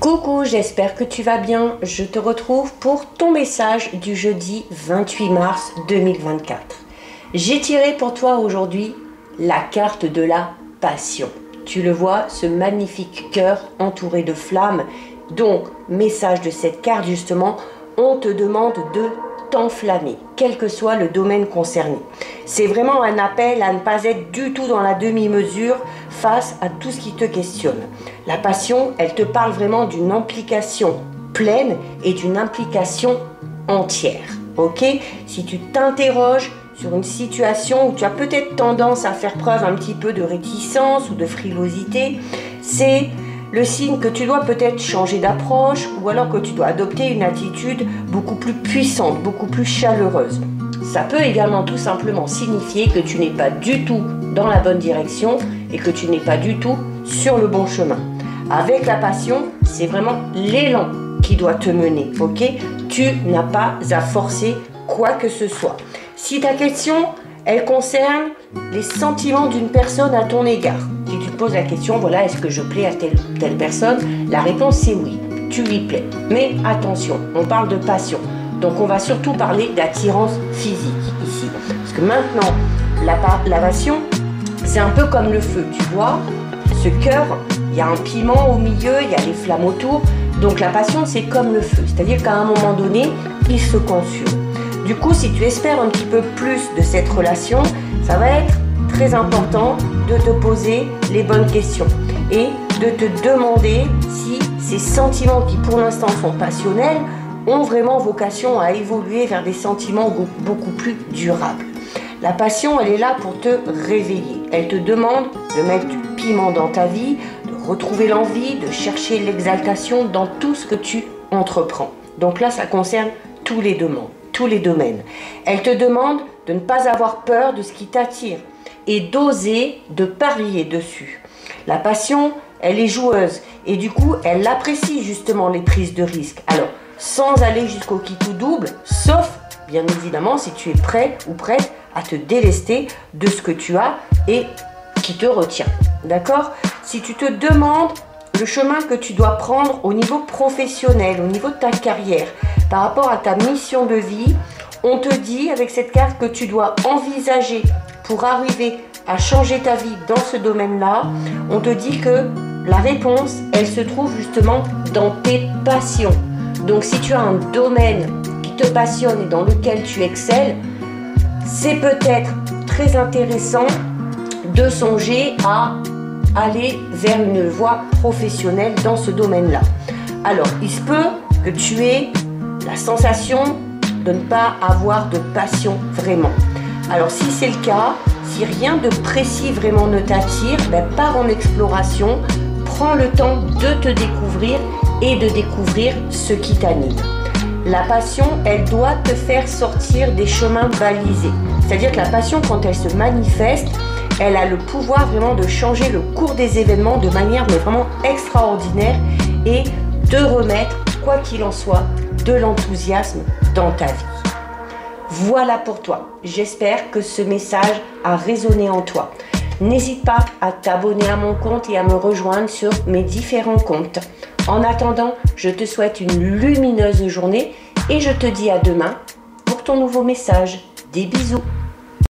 Coucou, j'espère que tu vas bien. Je te retrouve pour ton message du jeudi 28 mars 2024. J'ai tiré pour toi aujourd'hui la carte de la passion. Tu le vois, ce magnifique cœur entouré de flammes. Donc, message de cette carte justement, on te demande de t'enflammer, quel que soit le domaine concerné. C'est vraiment un appel à ne pas être du tout dans la demi-mesure face à tout ce qui te questionne. La passion, elle te parle vraiment d'une implication pleine et d'une implication entière. Ok? Si tu t'interroges sur une situation où tu as peut-être tendance à faire preuve un petit peu de réticence ou de frilosité, c'est le signe que tu dois peut-être changer d'approche ou alors que tu dois adopter une attitude beaucoup plus puissante, beaucoup plus chaleureuse. Ça peut également tout simplement signifier que tu n'es pas du tout dans la bonne direction et que tu n'es pas du tout sur le bon chemin. Avec la passion, c'est vraiment l'élan qui doit te mener, ok? Tu n'as pas à forcer quoi que ce soit. Si ta question, elle concerne les sentiments d'une personne à ton égard, si tu te poses la question, voilà, est-ce que je plais à telle personne? La réponse c'est oui, tu lui plais. Mais attention, on parle de passion. Donc on va surtout parler d'attirance physique ici. Parce que maintenant, la passion, c'est un peu comme le feu. Tu vois, ce cœur, il y a un piment au milieu, il y a les flammes autour. Donc la passion, c'est comme le feu. C'est-à-dire qu'à un moment donné, il se consume. Du coup, si tu espères un petit peu plus de cette relation, ça va être très important de te poser les bonnes questions et de te demander si ces sentiments qui pour l'instant sont passionnels ont vraiment vocation à évoluer vers des sentiments beaucoup plus durables. La passion, elle est là pour te réveiller. Elle te demande de mettre du piment dans ta vie, de retrouver l'envie, de chercher l'exaltation dans tout ce que tu entreprends. Donc là, ça concerne tous les domaines. Elle te demande de ne pas avoir peur de ce qui t'attire et d'oser de parier dessus. La passion, elle est joueuse et du coup, elle apprécie justement les prises de risque. Alors, sans aller jusqu'au qui tout double, sauf bien évidemment si tu es prêt ou prête à te délester de ce que tu as et qui te retient. D'accord? Si tu te demandes le chemin que tu dois prendre au niveau professionnel, au niveau de ta carrière, par rapport à ta mission de vie, on te dit avec cette carte que tu dois envisager pour arriver à changer ta vie dans ce domaine-là. On te dit que la réponse, elle se trouve justement dans tes passions. Donc si tu as un domaine qui te passionne et dans lequel tu excelles, c'est peut-être très intéressant de songer à aller vers une voie professionnelle dans ce domaine-là. Alors, il se peut que tu aies la sensation de ne pas avoir de passion vraiment. Alors, si c'est le cas, si rien de précis vraiment ne t'attire, pars en exploration, prends le temps de te découvrir et de découvrir ce qui t'anime. La passion, elle doit te faire sortir des chemins balisés. C'est-à-dire que la passion, quand elle se manifeste, elle a le pouvoir vraiment de changer le cours des événements de manière mais vraiment extraordinaire et de remettre, quoi qu'il en soit, de l'enthousiasme dans ta vie. Voilà pour toi. J'espère que ce message a résonné en toi. N'hésite pas à t'abonner à mon compte et à me rejoindre sur mes différents comptes. En attendant, je te souhaite une lumineuse journée et je te dis à demain pour ton nouveau message. Des bisous.